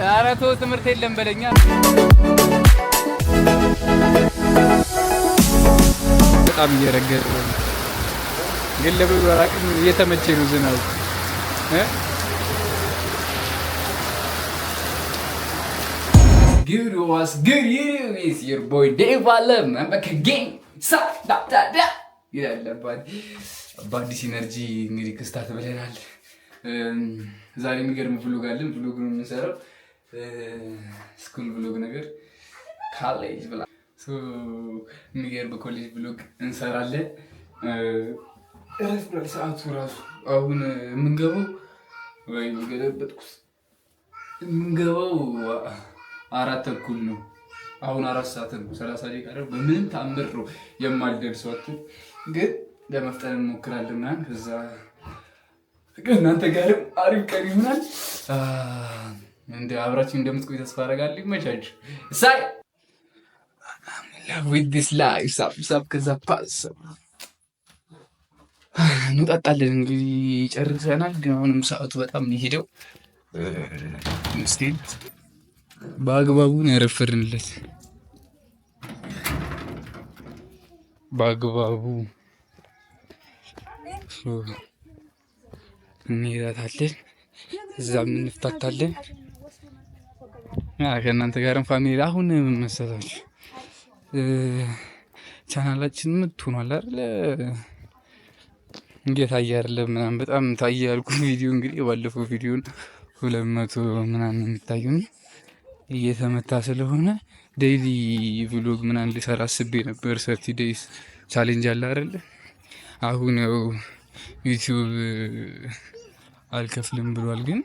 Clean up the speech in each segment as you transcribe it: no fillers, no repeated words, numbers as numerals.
ኧረ ተው ትምህርት የለም በለኛ። በጣም እየረገጠ ግን ለብዙ አራቅም እየተመቼ ነው ዝናቡ Good was good is your boy Dave Alam. I'm back again. ይላል በአዲስ ኢነርጂ እንግዲህ ክስታት ብለናል። ዛሬ የሚገርም ቭሎግ አለን። ቭሎጉን የምንሰራው ስኩል ቭሎግ ነገር ካሌጅ ብላ የሚገርም ኮሌጅ ቭሎግ እንሰራለን። ረፍዷል ሰዓቱ ራሱ። አሁን የምንገባው ወይ ገለበጥኩት የምንገባው 4:30 ነው። አሁን 4 ሰዓት ነው። 30 ደቂቃ ነው። በምንም ተአምር ነው የማልደርሰው ግን ለመፍጠን እንሞክራለን ምናምን ከዛ እናንተ ጋርም አሪፍ ቀን ይሆናል። እንደ አብራችን እንደምትቆይ ተስፋ አደርጋለሁ። ይመቻችሁ። ሳይ with this life ሳብ ከዛ ፓስ እንጠጣለን። እንግዲህ ጨርሰናል። ግን አሁንም ሰዓቱ በጣም ነው ምስኪን በአግባቡ ነው ያረፈርንለት። በአግባቡ እንሄዳታለን፣ እዛም እንፍታታለን። ከእናንተ ጋርም ፋሚሊ አሁን መሰላችሁ ቻናላችን ምትሆኗል አይደለ? እየታየ አይደለም ምናምን በጣም ታየ ያልኩ ቪዲዮ እንግዲህ ባለፈው ቪዲዮን 200 ምናምን የሚታዩኝ እየተመታ ስለሆነ ዴይሊ ቭሎግ ምናምን ልሰራ አስቤ ነበር። 30 ዴይስ ቻሌንጅ አለ አይደለ? አሁን ያው ዩቲዩብ አልከፍልም ብሏል። ግን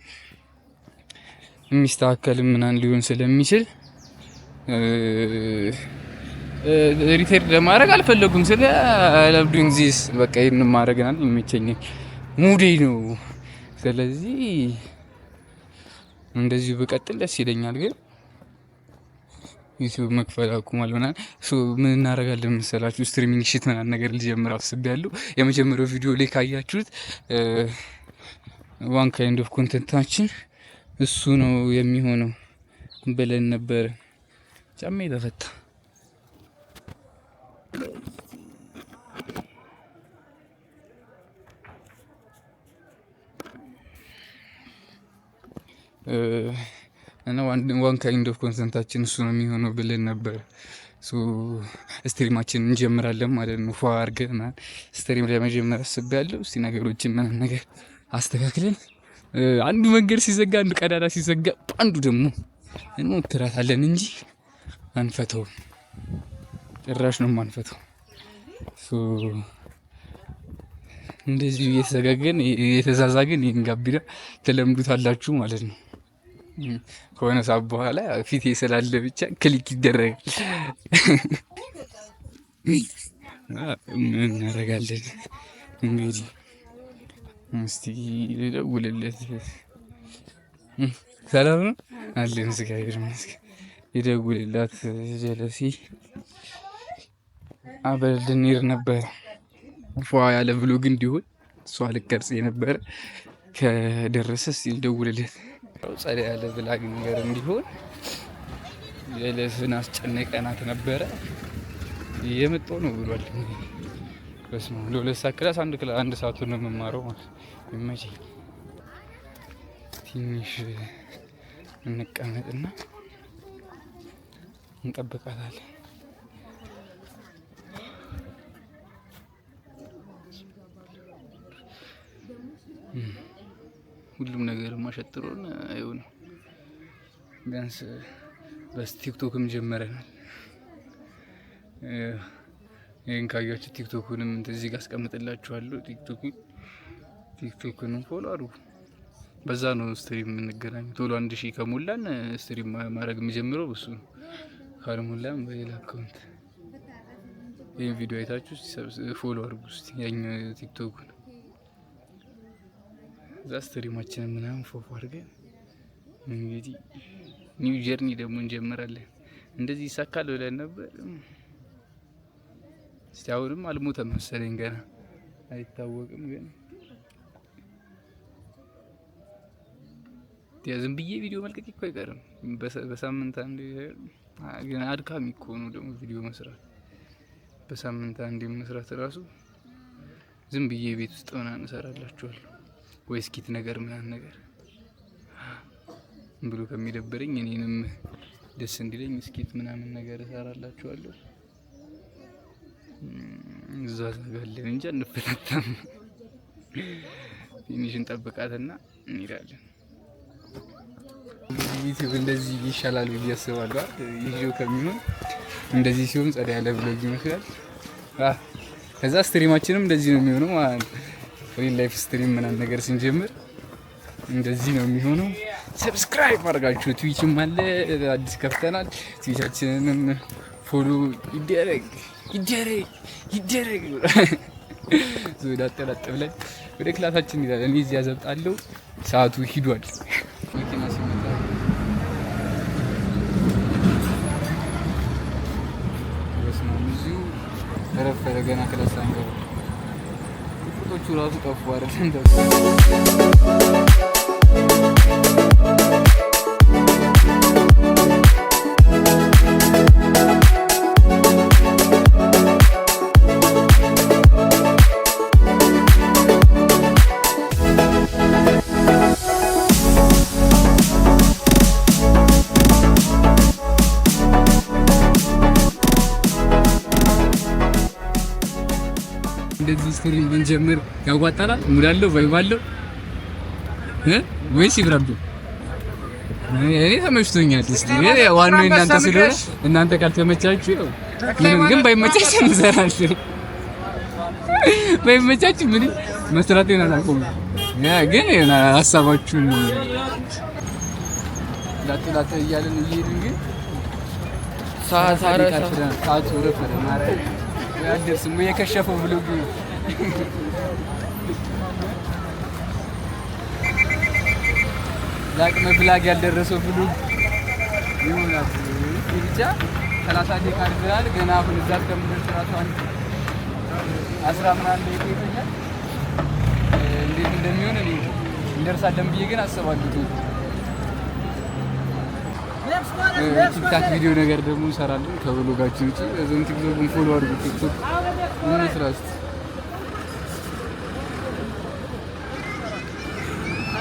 የሚስተካከልም ምናምን ሊሆን ስለሚችል ሪቴር ለማድረግ አልፈለጉም። ስለ አላብዱኝ ዚስ በቃ ይሄን ማድረግናል የሚመቸኝ ሙዴ ነው። ስለዚህ እንደዚህ በቀጥል ደስ ይለኛል። ግን ዩቲዩብ መክፈል አቁሟል ምናምን ምን እናደርጋለን መሰላችሁ? ስትሪሚንግ ሽት ምናምን ነገር ልጀምር አስቤያለሁ። የመጀመሪያው ቪዲዮ ላይ ካያችሁት ዋን ካይንድ ኦፍ ኮንተንታችን እሱ ነው የሚሆነው ብለን ነበር። ጫሜ ተፈታ። እና ዋን ካይንድ ኦፍ ኮንተንታችን እሱ ነው የሚሆነው ብለን ነበር። ስትሪማችን እንጀምራለን ማለት ነው። ፏ አድርገን ስትሪም ለመጀመር አስቤያለሁ። እስቲ ነገሮችን ምናምን ነገር አስተካክለን አንዱ መንገድ ሲዘጋ አንዱ ቀዳዳ ሲዘጋ አንዱ ደግሞ እንሞክራታለን እንጂ አንፈተውም። ጭራሽ ነው ማንፈተው። እንደዚህ እየተዘጋገን እየተዛዛግን ይሄን ጋቢና ተለምዱታላችሁ ማለት ነው። ከሆነ ሰዓት በኋላ ፊቴ ስላለ ብቻ ክሊክ ይደረጋል። ምን እናደርጋለን እንግዲህ። እስቲ ልደውልለት። ሰላም ነው አለን እግዚአብሔር ይመስገን። ልደውልላት። ጀለሲ አበል ልንሄድ ነበር ፏ ያለ ብሎግ እንዲሆን እሷ ልቀርጽ የነበረ ከደረሰ እስቲ ልደውልለት። ጸዳ ያለ ብላግ ነገር እንዲሆን ጀለስን አስጨነቀናት ነበረ። እየመጣሁ ነው ብሏል። በስመ አብ ለሁለት ሰዓት ክላስ አንድ ሰዓቱን ነው የምማረው ማለት ይመቸኝ። ትንሽ እንቀመጥና እንጠብቃታለን። ሁሉም ነገር ማሸጥሮን አይሆንም። ቢያንስ በቲክቶክም ጀመረናል። ይሄን ካያችሁ ቲክቶኩንም እዚህ ጋር አስቀምጥላችኋለሁ። ቲክቶክንም ፎሎ አድርጉ። በዛ ነው ስትሪም የምንገናኝ። ቶሎ 1000 ከሞላን ስትሪም ማድረግ የሚጀምረው እሱ ነው። ካልሞላን በሌላ አካውንት ይሄን ቪዲዮ አይታችሁ ፎሎ አድርጉ እስቲ ያኛው ቲክቶኩን። እዛ ስትሪማችንን ምናምን ፎፎ አድርገን እንግዲህ ኒው ጀርኒ ደግሞ እንጀምራለን። እንደዚህ ይሳካል ብለን ነበር። እስቲ አሁንም አልሞተም መሰለኝ ገና አይታወቅም። ግን ዝም ብዬ ቪዲዮ መልቀቅ እኮ አይቀርም በሳምንት አንዴ። ግን አድካሚ እኮ ነው ደግሞ ቪዲዮ መስራት። በሳምንት አንዴ መስራት ራሱ ዝም ብዬ ቤት ውስጥ ምናምን እሰራላችኋለሁ ወይ ስኪት ነገር ምናምን ነገር ብሎ ከሚደብረኝ እኔንም ደስ እንዲለኝ ስኪት ምናምን ነገር እሰራላችኋለሁ። እዛ ዘጋለን እንጂ አንፈታታም። ፊኒሽን ጠብቃትና እንሄዳለን። ዩቲዩብ እንደዚህ ይሻላል ብዬ አስባለሁ። ይዤው ከሚሆን እንደዚህ ሲሆን ጸዳ ያለ ብሎግ ይመስላል። ከዛ ስትሪማችንም እንደዚህ ነው የሚሆነው ማለት ነው። ሪል ላይፍ ስትሪም ምናምን ነገር ስንጀምር እንደዚህ ነው የሚሆነው። ሰብስክራይብ አድርጋችሁ ትዊችም አለ አዲስ ከፍተናል። ትዊቻችንንም ፎሎ ይደረግ። ዞዳ ተላጥ ብለን ወደ ክላሳችን ይላል። እኔ እዚያ ዘብጣለሁ። ሰዓቱ ሂዷል። መኪና ሲመጣ ወስማም እዚሁ ረፈረ። ገና ክላስ አንገባ ቁጦቹ ራሱ ጠፉ አይደል እንደው እንደዚህ ስትሪም ብንጀምር ያዋጣናል? ሙዳለው ቫይባለው ወይስ ይብራብኝ? እኔ ተመችቶኛል። እስቲ ዋናው እናንተ ስለሆነ እናንተ ካልተመቻችሁ ነው። ግን ባይመቻችሁ እንሰራለን። ባይመቻችሁ ምን መስራት ይሆናል አቆም። ግን ሀሳባችሁን ላጥላጥ እያልን እየሄድን ግን ሰዓት ወረፈረ ማለት ያደርስም የከሸፈው ብሎግ ላቅመ ብላግ ያልደረሰው ብሎግ ይሆናል። ብቻ 30 ደቂቃ አድርገናል። ገና አሁን እዛ ከምንደርስ ራሱ 10 ምናምን ደቂቃ ይፈጃል። እንዴት እንደሚሆን እኔ እንደርሳለን ብዬ ግን አስባለሁ። ቲክታክ ቪዲዮ ነገር ደግሞ እንሰራለን ከብሎጋችን ውጪ። እዛም ቲክቶክን ፎሎ አድርጉ። ቲክቶክ ምን ይስራስ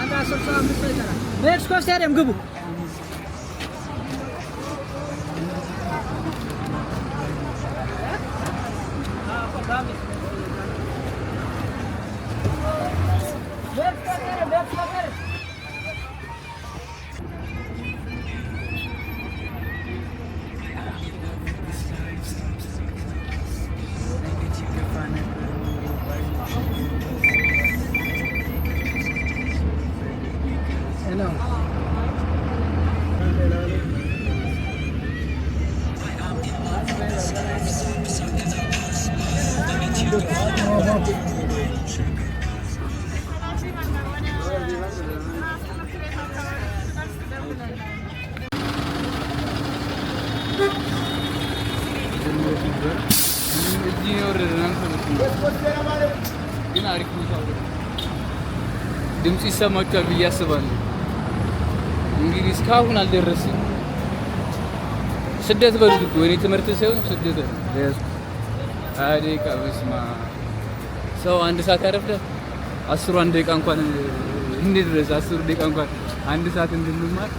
አንዳ 35 ይቀራል። ሜክሲኮ ስታዲየም ግቡ። ድምጽ ይሰማችኋል ብዬ አስባለሁ። እንግዲህ እስካሁን አልደረስም። ስደት በሉት እኮ እኔ ትምህርት ሳይሆን ስደት ነው። ደቂቃ በስማ ሰው 1 ሰዓት ያረፍዳል። 10 ደቂቃ እንኳን እንዴት ድረስ 10 ደቂቃ እንኳን 1 ሰዓት እንድንማር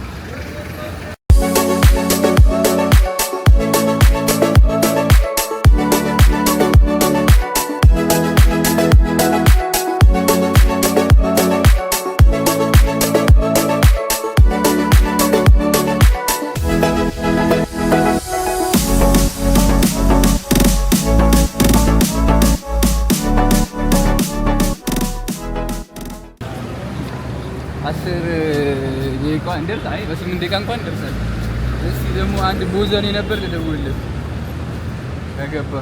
እንደርስ አይ በ8 ደቂቃ እንኳን እንደርሳለን። እስቲ ደግሞ አንድ ቦዘኔ ነበር ልደውልልህ ከገባ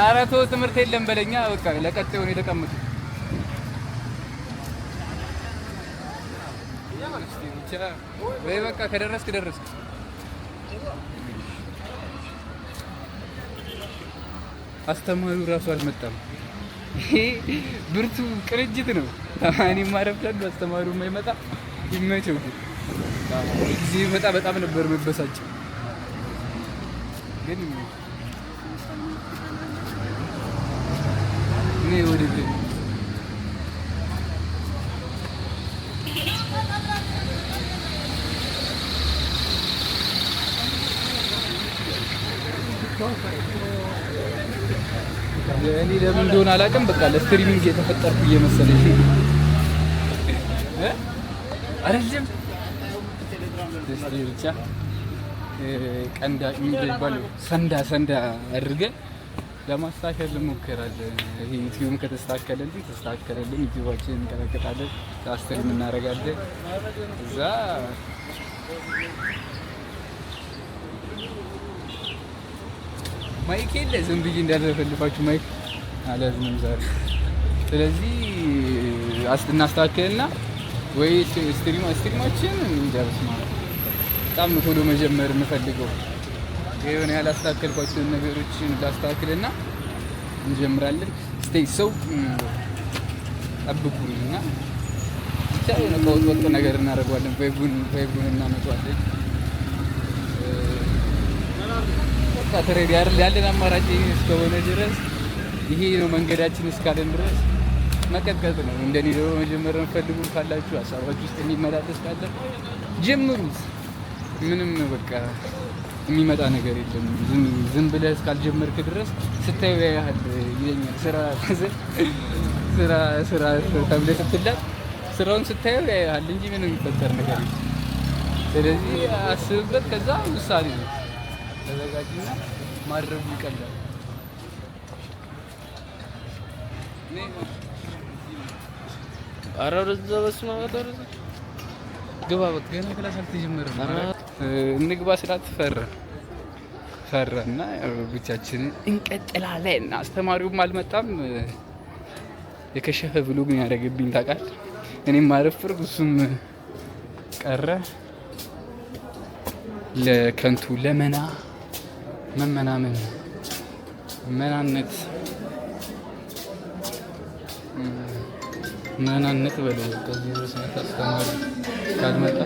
ኧረ ተው ትምህርት የለም በለኛ። በቃ ለቀጣዩ ነው የተቀመጥኩት። ብቻ ወይ በቃ ከደረስክ ደረስክ። አስተማሪው ራሱ አልመጣም። ይሄ ብርቱ ቅንጅት ነው። እኔ ማረፍዳለሁ፣ አስተማሪው የማይመጣ ይመቸው። ጊዜ ይመጣ በጣም ነበር መበሳጨው ግን እኔ ወደደ እኔ ለምን እንደሆነ አላውቅም። በቃ ለስትሪሚንግ የተፈጠርኩ እየመሰለኝ አይደለም። ብቻ ቀንዳ የሚባለው ሰንዳ አድርገን ለማስተካከል እንሞክራለን። ይሄ ዩቲዩብ ከተስተካከለልን ተስተካከለልን፣ ዩቲዩባችንን እንቀጠቅጣለን፣ ስትሪም እናደርጋለን። እዛ ማይክ የለ ዝም ብዬ እንዳልፈልፋችሁ ማይክ አላዝንም ዛሬ። ስለዚህ እናስተካክልና ወይ ስትሪማችን እንደርስ ማለት በጣም ቶሎ መጀመር የምፈልገው የሆነ ያላስተካከልኳቸውን ነገሮችን ላስተካክልና እንጀምራለን። ስቴይ ሰው ጠብቁኝና ብቻ የሆነ ከወጥ ነገር እናደርገዋለን። ቫይቡን እናመጣዋለን። በቃ ተሬዲ አይደል ያለን አማራጭ እስከሆነ ድረስ ይሄ ነው መንገዳችን። እስካለን ድረስ መቀጥቀጥ ነው። እንደኔ ደግሞ መጀመር የምትፈልጉ ካላችሁ ሀሳባችሁ ውስጥ የሚመላለስ ካለ ጀምሩት። ምንም በቃ የሚመጣ ነገር የለም። ዝም ብለህ እስካልጀመርክ ድረስ ስታዩ ያህል ይለኛል። ስራ ተብለህ ስትላል ስራውን ስታዩ ያህል እንጂ ምንም የሚፈጠር ነገር የለም። ስለዚህ አስብበት፣ ከዛ ውሳኔ ነው ተዘጋጅና ማድረጉ ይቀላል። አራው ደዛ በስማ ወጣው ግባ በቃ ገና ክላስ አልተጀመረም። እንግባ ስላት ፈራና ብቻችንን እንቀጥላለን። አስተማሪውም አልመጣም። የከሸፈ ብሎ ግን ያደረገብኝ ታውቃለህ። እኔም አረፍርኩ፣ እሱም ቀረ። ለከንቱ መናነት በለው ከዚህ ድረስ አስተማሪ ካልመጣ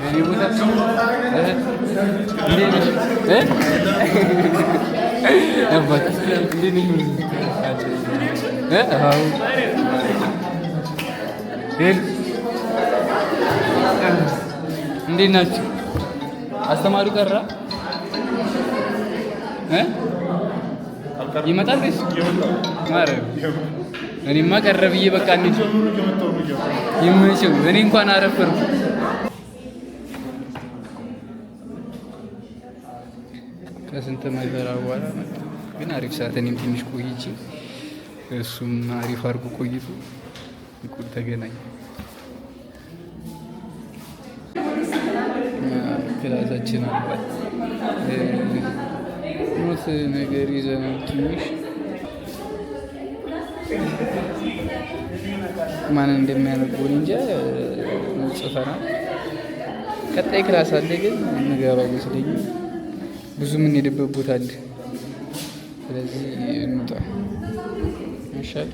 እኔ ቦታ እንዴት ናችሁ? አስተማሪው ቀራ ይመጣል ወይስ ማረም? እኔማ ቀረ ብዬ በቃ እንዴ ይመችው። እኔ እንኳን አረፈርኩ። ከስንት መከራ በኋላ ግን አሪፍ ሰዓት እኔም ትንሽ ቆይቼ እሱም አሪፍ አድርጎ ቆይቶ እኩል ተገናኝ። ክላሳችን አልቋል። ሞት ነገር ይዘናል። ትንሽ ማን እንደሚያነበው እንጃ ጽፈናል። ቀጣይ ክላስ አለ ግን እንገባ መስለኝ። ብዙ የምንሄድበት ቦታ አለ። ስለዚህ እንውጣ ይሻል።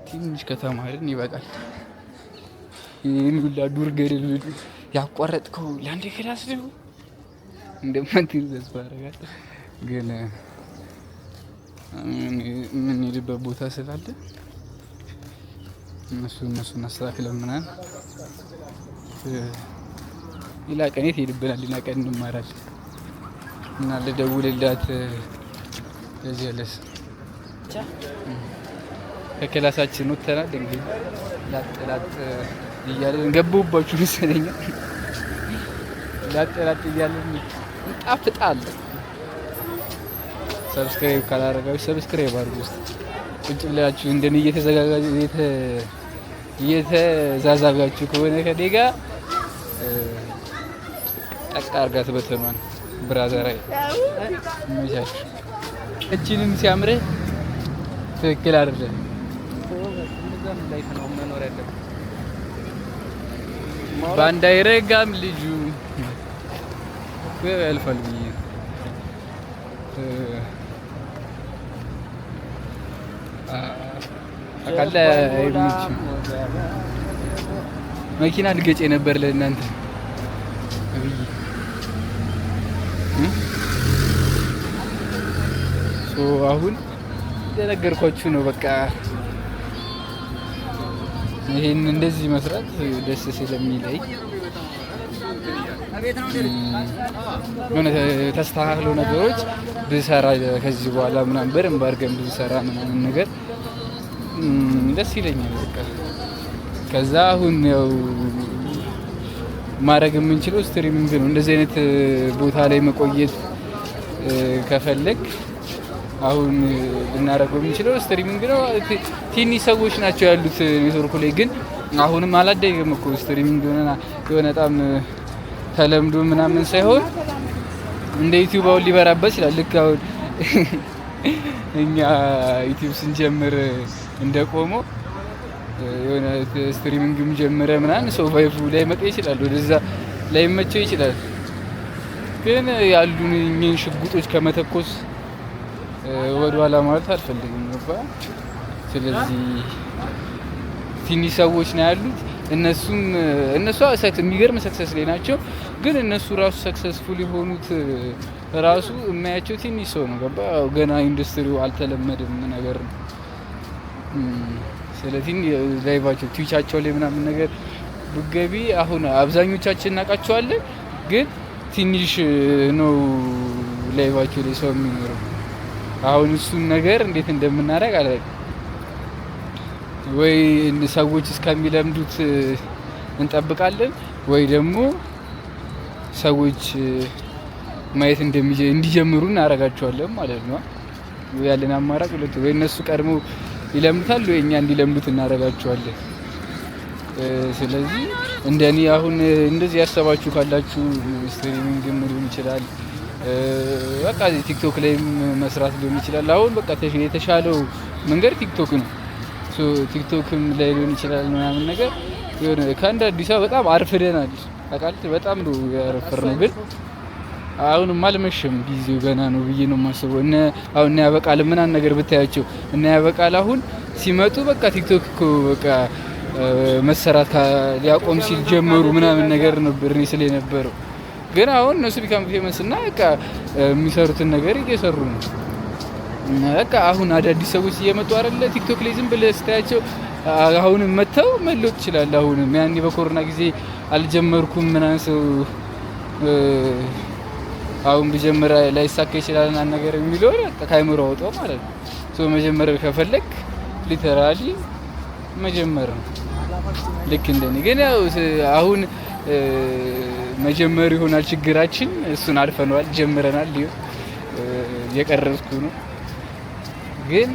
ትንሽ ከተማርን ይበቃል። ይህን ሁላ ዱር ገደል ያቋረጥከው ለአንድ ክላስ ነው እንደማትል ተስፋ አደርጋለሁ። ግን የምንሄድበት ቦታ ስላለ እነሱን አስተካክለን ምናምን ሌላ ቀን የት ሄድብናል። ሌላ ቀን እንማራለን እና ልደውልላት ለዚህ ያለስ ከክላሳችን ወጥተናል። እንግዲህ ላጥ እያለን ገባሁባችሁ መሰለኝ። ላጥ እያለን እንጣፍጣለን። ሰብስክራይብ ካላደረጋችሁ ሰብስክራይብ አድርጉ። ውስጥ ቁጭ ብላችሁ እንደኔ እየተዛዛጋችሁ ከሆነ ከኔ ጋር ጠቅ አድርጋት በተኗን ብራዘራይ መቻች እቺንም ሲያምርህ ትክክል አይደለም። እንደዛም ላይፍ ነው መኖር ያለበት። ባንዳ አይረጋም ልጁ ያልፋል ብዬ አካለ አይምችም። መኪና ልገጭ ነበር ለእናንተ አሁን እንደነገርኳችሁ ነው። በቃ ይሄን እንደዚህ መስራት ደስ ስለሚለኝ ሆነ ተስተካክሎ ነገሮች ብሰራ ከዚህ በኋላ ምናምን በደንብ አድርገን ብንሰራ ምናምን ነገር ደስ ይለኛል። በቃ ከዛ አሁን ያው ማድረግ የምንችለው ስትሪሚንግ ነው። እንደዚህ አይነት ቦታ ላይ መቆየት ከፈለግ አሁን ልናደርገው የምንችለው ስትሪሚንግ ነው። ትንሽ ሰዎች ናቸው ያሉት ኔትወርኩ ላይ፣ ግን አሁንም አላደገም እኮ ስትሪሚንግ የሆነ በጣም ተለምዶ ምናምን ሳይሆን እንደ ዩቲዩብ አሁን ሊበራበት ይችላል። ልክ አሁን እኛ ዩቲዩብ ስንጀምር እንደቆመው የሆነ ስትሪሚንግም ጀምረ ምናምን ሰው ቫይፉ ላይ መጣ ይችላል፣ ወደዛ ላይ መቸው ይችላል። ግን ያሉን እኛን ሽጉጦች ከመተኮስ ወደ ኋላ ማለት አልፈልግም ነበር። ስለዚህ ትንሽ ሰዎች ነው ያሉት። እነሱ የሚገርም ሰክሰስ ላይ ናቸው። ግን እነሱ ራሱ ሰክሰስፉል የሆኑት ራሱ የማያቸው ትንሽ ሰው ነው። ገባ ገና ኢንዱስትሪው አልተለመደም ነገር ነው። ስለዚህ ላይቫቸው ትዊቻቸው ላይ ምናምን ነገር ብገቢ አሁን አብዛኞቻችን እናውቃቸዋለን፣ ግን ትንሽ ነው ላይቫቸው ላይ ሰው የሚኖረው። አሁን እሱን ነገር እንዴት እንደምናደርግ አላውቅም። ወይ ሰዎች እስከሚለምዱት እንጠብቃለን፣ ወይ ደግሞ ሰዎች ማየት እንዲጀምሩ እናደርጋቸዋለን ማለት ነው። ያለን አማራጭ ሁለት፣ ወይ እነሱ ቀድሞ ይለምዱታል፣ ወይ እኛ እንዲለምዱት እናደርጋቸዋለን። ስለዚህ እንደኔ አሁን እንደዚህ ያሰባችሁ ካላችሁ ስትሪሚንግ ሊሆን ይችላል፣ በቃ ቲክቶክ ላይም መስራት ሊሆን ይችላል። አሁን በቃ የተሻለው መንገድ ቲክቶክ ነው። ቲክቶክም ላይ ሊሆን ይችላል ምናምን ነገር የሆነ ከአንድ አዲስ አበባ በጣም አርፍደናል። አቃልት በጣም ነው ያረፈርነው፣ ግን አሁንም አልመሸም፣ ጊዜው ገና ነው ብዬ ነው የማስበው። አሁን ያበቃል ምናምን ነገር ብታያቸው ያበቃል አሁን ሲመጡ በቃ ቲክቶክ እኮ በቃ መሰራት ሊያቆም ሲል ጀመሩ ምናምን ነገር ነበር እኔ ስለ ነበረው። ግን አሁን እነሱ ቢካም ፌመስ እና በቃ የሚሰሩትን ነገር እየሰሩ ነው። በቃ አሁን አዳዲስ ሰዎች እየመጡ አይደለ ቲክቶክ ላይ ዝም ብለህ ስታያቸው አሁንም መተው መለወጥ ይችላል። አሁንም ያኔ በኮሮና ጊዜ አልጀመርኩም ምናምን ሰው አሁን ብጀምር ላይሳካ ይችላል እና ነገር የሚለው ከአይምሮ አውጣው ማለት ነው። መጀመር ከፈለክ ሊተራሊ መጀመር ነው። ልክ እንደኔ ግን ያው አሁን መጀመር ይሆናል ችግራችን። እሱን አልፈነዋል፣ ጀምረናል። የቀረስኩ ነው ግን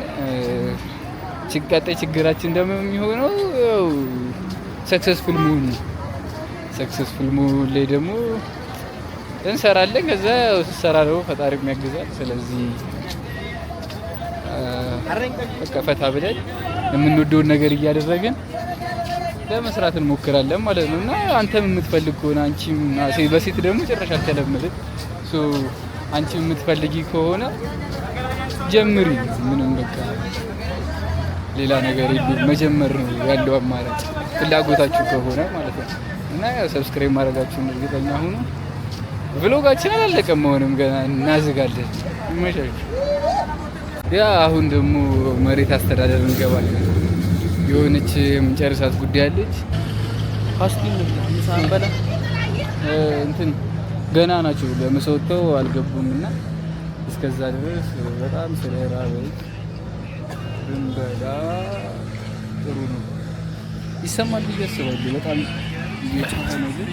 ችግራችን ደግሞ የሚሆነው ያው ሰክሰስፉል መሆን ነው። ሰክሰስፉል መሆን ላይ ደግሞ እንሰራለን። ከዛ ስሰራ ደግሞ ፈጣሪ የሚያግዛል። ስለዚህ በቃ ፈታ ብለን የምንወደውን ነገር እያደረግን ለመስራት እንሞክራለን ማለት ነው። እና አንተም የምትፈልግ ከሆነ አንቺም በሴት ደግሞ ጭራሽ አልተለመደም። አንቺም የምትፈልጊ ከሆነ ጀምሪ። ምንም በቃ ሌላ ነገር የለም፣ መጀመር ነው ያለው አማራጭ ፍላጎታችሁ ከሆነ ማለት ነው። እና ያው ሰብስክራይብ ማድረጋችሁን እርግጠኛ ሁኑ። ቭሎጋችን አላለቀም፣ መሆንም ገና እናዝጋለን። ይመሻችሁ። ያ አሁን ደግሞ መሬት አስተዳደር እንገባለን። የሆነች የምንጨርሳት ጉዳይ አለች። ፓስቲን ምሳንበላ እንትን ገና ናቸው ለመሰወተው አልገቡም እና እስከዛ ድረስ በጣም ስለራበኝ ብንበላ ጥሩ ነው። ይሰማል ብዬ አስባለሁ። በጣም እየጮኸ ነው ግን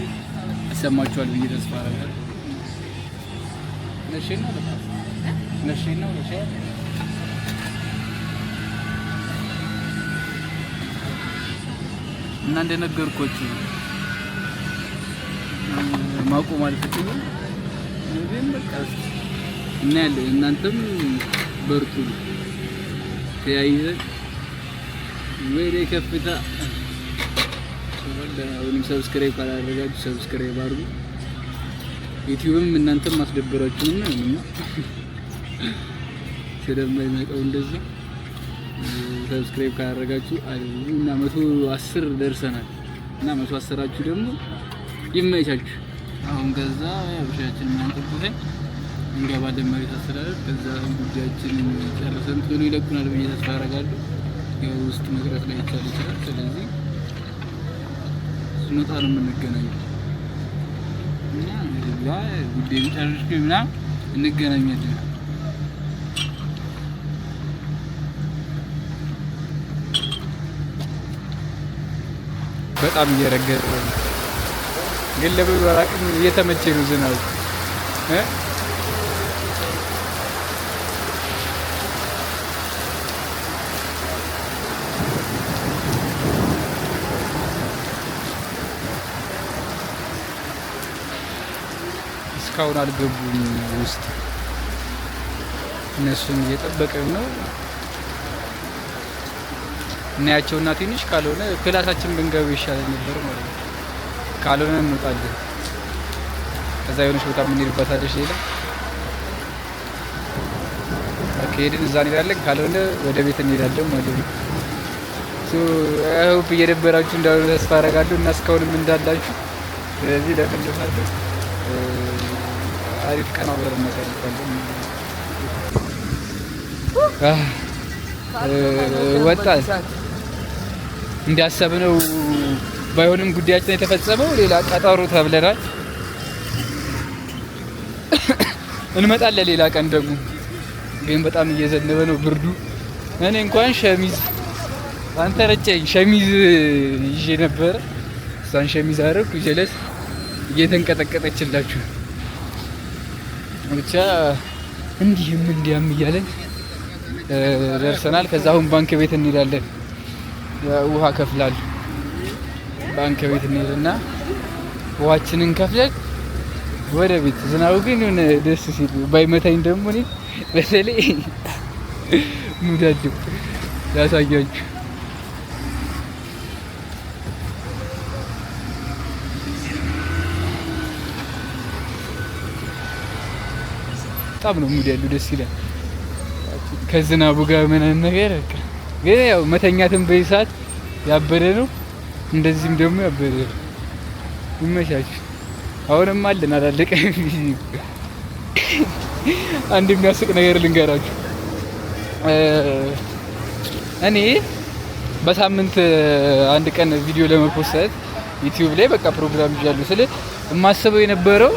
ይሰማችኋል ብዬ ተስፋ አደርጋለሁ። ነሽና እና እንደነገርኳችሁ ማቆም አልፈልግም። ግን በቃ እናያለን። እናንተም በርቱ፣ ተያይዘን ወደ ከፍታ። አሁንም ሰብስክራይብ ካላደረጋችሁ ሰብስክራይብ አድርጉ። ዩቲዩብም እናንተም ማስደበራችሁና ስለማይመጣው እንደዛ ሰብስክራይብ ካላደረጋችሁ እና 110 ደርሰናል እና 110አችሁ ደግሞ ይመቻችሁ። አሁን ከዛ ያብሻችን እናንተብኝ እንገባለን መሬት አስተዳደር። ከዛ ጉዳያችንን ጨርሰን ቶሎ ይለቁናል ብዬ ተስፋ አደርጋለሁ። ያው ውስጥ መቅረት ላይ ይችላል። ስለዚህ ስንወጣ ነው የምንገናኘው እና ጉዳይ ጨርሼ ምናምን እንገናኛለን። በጣም እየረገጠ ነው ግን ለብዙ አራቅም እየተመቸ ነው ዝናቡ እስካሁን አልገቡም ውስጥ እነሱን እየጠበቅን ነው። እናያቸውና ትንሽ ካልሆነ ክላሳችን ብንገባ ይሻላል ነበር ማለት ነው። ካልሆነ እንወጣለን። ከዛ የሆነች ቦታ የምንሄድባት አለች ሌላ ከሄድን እዛ እንሄዳለን። ካልሆነ ወደ ቤት እንሄዳለን ማለት ነው። ሆፕ እየደበራችሁ እንዳልሆነ ተስፋ አደርጋለሁ እና እስካሁንም እንዳላችሁ። ስለዚህ ለፈለፋለሁ አሪፍ ቀን አብረን እናሳልፋለን። ወጣን እንዳሰብነው ባይሆንም ጉዳያችን የተፈጸመው ሌላ ቀጠሮ ተብለናል። እንመጣለን ሌላ ቀን ደግሞ። ግን በጣም እየዘነበ ነው ብርዱ። እኔ እንኳን ሸሚዝ አንተ ረጨኝ ሸሚዝ ይዤ ነበር። እሷን ሸሚዝ አደረኩ ጀለስ እየተንቀጠቀጠችላችሁ ብቻ እንዲህም እንዲያም እያለን ደርሰናል። ከዛ አሁን ባንክ ቤት እንሄዳለን። ውሃ ከፍላለሁ። ባንክ ቤት እንሄድና ውሃችንን ከፍለን ወደ ቤት። ዝናቡ ግን የሆነ ደስ ሲል ባይመታኝ ደግሞ እኔ በተለይ ሙዳዱ ላሳያችሁ። በጣም ነው ሙድ ያለው፣ ደስ ይላል። ከዝናቡ ጋር ምንም ነገር ግን ያው መተኛትን በይሳት ያበደ ነው። እንደዚህም ደግሞ ያበደ ነው። ይመቻችሁ። አሁንም አለን አላለቀም። አንድ የሚያስቅ ነገር ልንገራችሁ። እኔ በሳምንት አንድ ቀን ቪዲዮ ለመፖስት ዩቲዩብ ላይ በቃ ፕሮግራም ይዣለሁ ስለ የማስበው የነበረው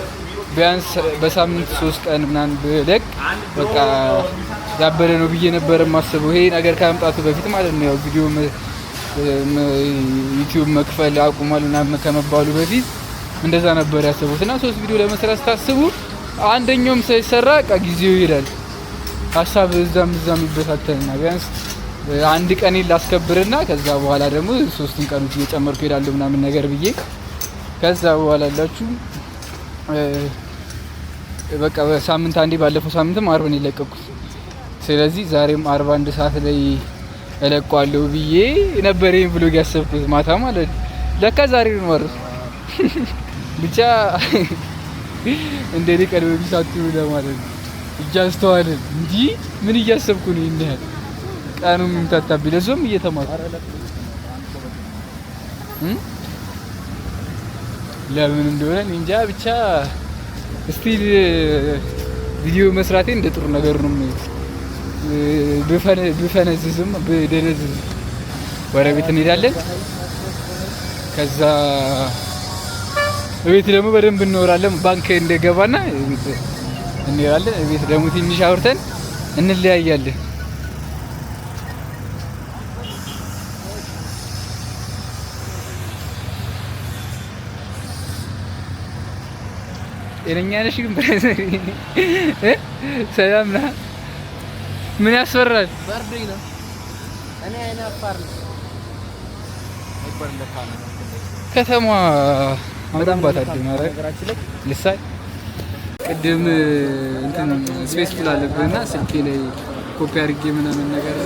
ቢያንስ በሳምንት 3 ቀን ምናምን ብለቅ በቃ ያበደ ነው ብዬ ነበር የማስበው። ይሄ ነገር ከመምጣቱ በፊት ማለት ነው። ያው ቪዲዮ ዩቲዩብ መክፈል አቁሟል ምናምን ከመባሉ በፊት እንደዛ ነበር ያሰቡት። እና 3 ቪዲዮ ለመስራት ታስቡ አንደኛውም ሳይሰራ በቃ ጊዜው ይሄዳል። ሀሳብ እዛም ይበታተንና ቢያንስ አንድ ቀን ላስከብርና ከዛ በኋላ ደግሞ 3 ቀኖች እየጨመርኩ ሄዳለሁ ምናምን ነገር ብዬ ከዛ በኋላ አላችሁ በቃ በሳምንት አንዴ ባለፈው ሳምንትም 40 ነው የለቀኩት። ስለዚህ ዛሬም 41 ሰዓት ላይ እለቀዋለሁ ብዬ ነበር ይሄን ብሎግ ያሰብኩት ማታ ማለት ነው። ለካ ዛሬ ነው ማለት ብቻ እንደኔ ቀን በቢሳቱ ለማለት ነው። እጃስተዋልን እንጂ ምን እያሰብኩ ነው እንዴ? ቀኑም ተታብኝ ለዞም እየተማርኩ ለምን እንደሆነ እንጃ። ብቻ ስቲል ቪዲዮ መስራቴ እንደ ጥሩ ነገር ነው። ብፈነዝዝም ብደነዝዝ ወደ ቤት እንሄዳለን። ከዛ ቤት ደግሞ በደንብ እንኖራለን። ባንክ እንደገባና እንሄዳለን። ቤት ደግሞ ትንሽ አውርተን እንለያያለን። ጤነኛ ነሽ ግን ሰላም ነህ? ምን ያስፈራል? በርዶኝ ነው። እኔ አይናፋር ነኝ። ከተማ በጣም ባታደም ማለት ልሳይ ቅድም እንትን ስፔስ ፉል አለብህና ስልኬ ላይ ኮፒ አድርጌ ምናምን ነገር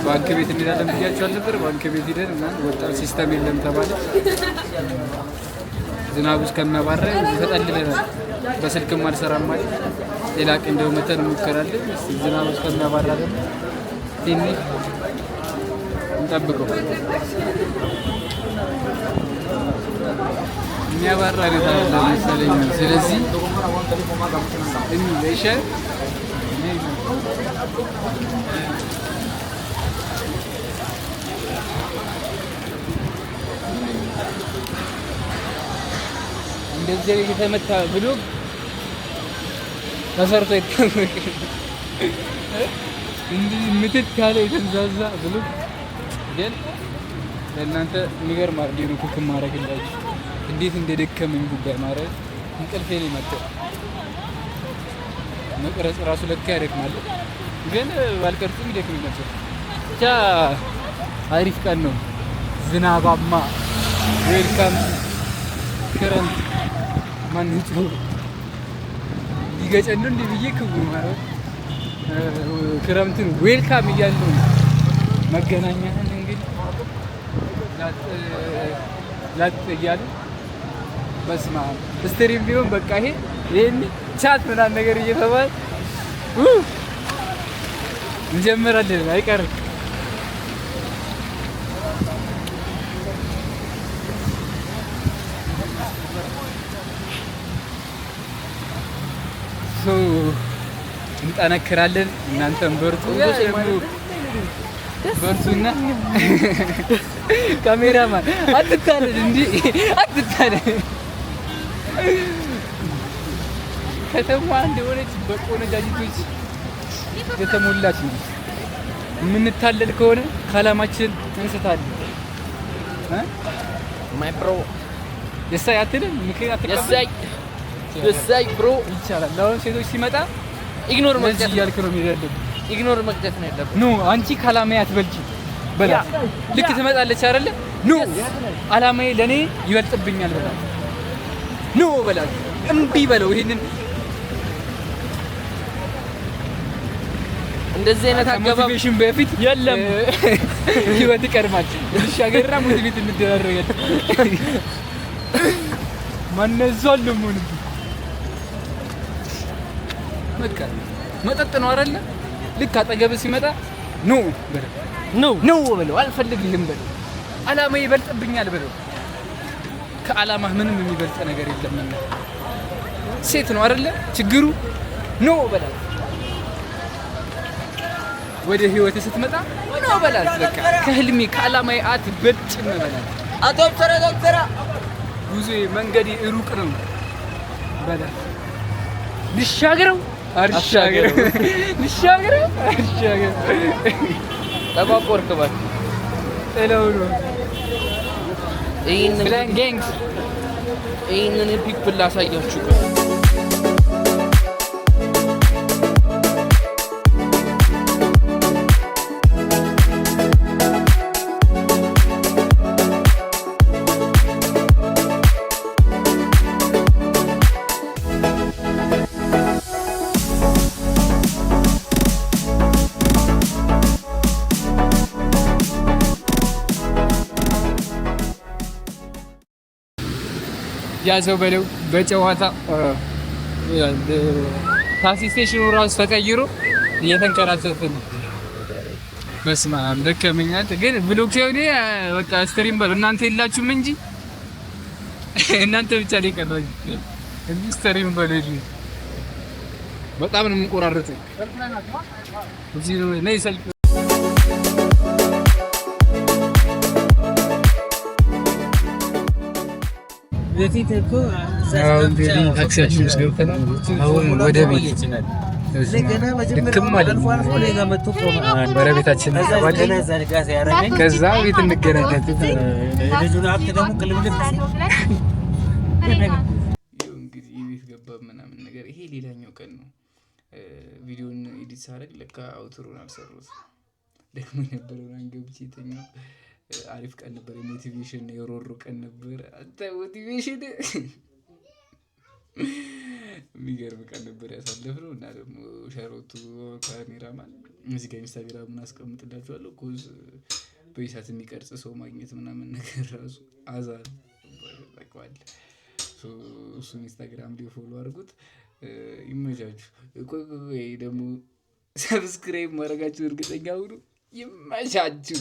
ባንክ ቤት እንሄዳለን ብያቸው አልነበር? ባንክ ቤት ሄደን ምናምን ወጣን። ሲስተም የለም ተባለ። ዝናቡ እስከሚያባራ ተጠልለናል። በስልክም አልሰራም ማለት ሌላ ቀን እንደው መተን እንሞክራለን። ዝናቡ እስከሚያባራ ደግሞ ትንሽ እንጠብቀው። የሚያባራ አይነት አለ መሰለኝ። ስለዚህ እንይሻ እንደዚህ የተመታ ብሎ ተሰርቶ ይተመክ እንዲህ ምትት ያለ የተንዛዛ ብሎ ግን ለእናንተ የሚገርም አድርጌ ነው ኩክ ማድረግላችሁ። እንዴት እንደደከመኝ ጉዳይ ማለት እንቅልፌ ነው የመጣው። መቅረጽ ራሱ ለካ ያደክማል፣ ግን ባልቀርጽም ይደክም ነበር። ብቻ አሪፍ ቀን ነው፣ ዝናባማ። ዌልካም ክረምት። ማን ነው ሊገጨን ነው እንዴ ብዬ ክቡ ማለት ክረምትን ዌልካም እያልን ነው። መገናኛህን እንግዲህ ላጥ እያሉ በስማ ስትሪም ቢሆን በቃ ይሄን ቻት ምናምን ነገር እየተባለ እንጀምራለን አይቀርም። እንጠነክራለን። እናንተም በርቱ በርቱና ካሜራማን አትታለል እንዴ አትታለል። ከተማዋ እንደሆነች በቆነጃጅቶች የተሞላች ነው። የምንታለል ከሆነ ከዓላማችን እንስታለን። ማይ ብሮ የሳይ አትልም ምክንያት የሳይ ብሮ ይቻላል። አሁን ሴቶች ሲመጣ ኢግኖር መቅደት እያልክ ነው የሚደረግ። ኢግኖር መቅደት ነው ያለበት። ኖ አንቺ ከዓላማዬ አትበልጪ በላት። ልክ ትመጣለች አይደለ? ኖ ዓላማዬ ለኔ ይበልጥብኛል በላት። ኖ በላት። እምቢ በለው። ይሄንን እንደዚህ አይነት አገባብ ሞቲቬሽን በፊት የለም። ህይወት ይቀርማል። ልሻገርና ሞቲቬት እንደራረጋለን። ማነዛል ነው ምን በቃ መጠጥ ነው አይደለ? ልክ አጠገብ ሲመጣ ኖ በለው። ኖ በለው። አልፈልግህም በለው። ዓላማዬ ይበልጥብኛል በለው። ከዓላማህ ምንም የሚበልጥ ነገር የለም። ሴት ነው አይደለ ችግሩ? ኖ በላት። ወደ ህይወት ስትመጣ ኖ በላት። በቃ ከህልሜ ከዓላማዬ አትበልጭም በላት። ዶክተር ጉዞዬ መንገዴ ሩቅ ነው በላት። ልሻገረው አልሻገረው ልሻገረው አልሻገረው ተቋቆርክ ባል እለው ነው። ይህንን ፒፕል ላሳያችሁ። ያዘው በለው በጨዋታ ታክሲ ስቴሽኑ ራሱ ተቀይሮ እየተንከራተተ ነው። በስመ አብ ደከመኛል። ግን ብሎክ ሲሆን በቃ ስትሪም በለው እናንተ የላችሁም እንጂ እናንተ ብቻ ላይ ቀራችሁ እንጂ ስትሪም በለው እንጂ በጣም ነው የምንቆራረጠው። እዚህ ነው ነይ ሰልፍ በፊት እኮ ታክሲያችን ውስጥ ገብተናል። አሁን ወደ ቤት በረቤታችን ከዛ ቤት እንገናኛለን። እንግዲህ ቤት ገባ ምናምን ነገር። ይሄ ሌላኛው ቀን ነው። ቪዲዮን ኤዲት ሳደርግ ለካ አውትሮን አልሰሩት ደግሞ የነበረውን አንገብቼ የተኛው። አሪፍ ቀን ነበር። የሞቲቬሽን የሮሮ ቀን ነበር። አንተ ሞቲቬሽን የሚገርም ቀን ነበር ያሳለፍነው። እና ደግሞ ሸሮቱ ካሜራማን እዚህ ጋር ኢንስታግራሙን አስቀምጥላችኋለሁ። ኮዝ በይሳት የሚቀርጽ ሰው ማግኘት ምናምን ነገር ራሱ አዛ ታውቀዋለህ። እሱን ኢንስታግራም ላይ ፎሎ አድርጉት። ይመቻችሁ። ቆይ ደግሞ ሰብስክራይብ ማድረጋችሁ እርግጠኛ ሁኑ። ይመቻችሁ።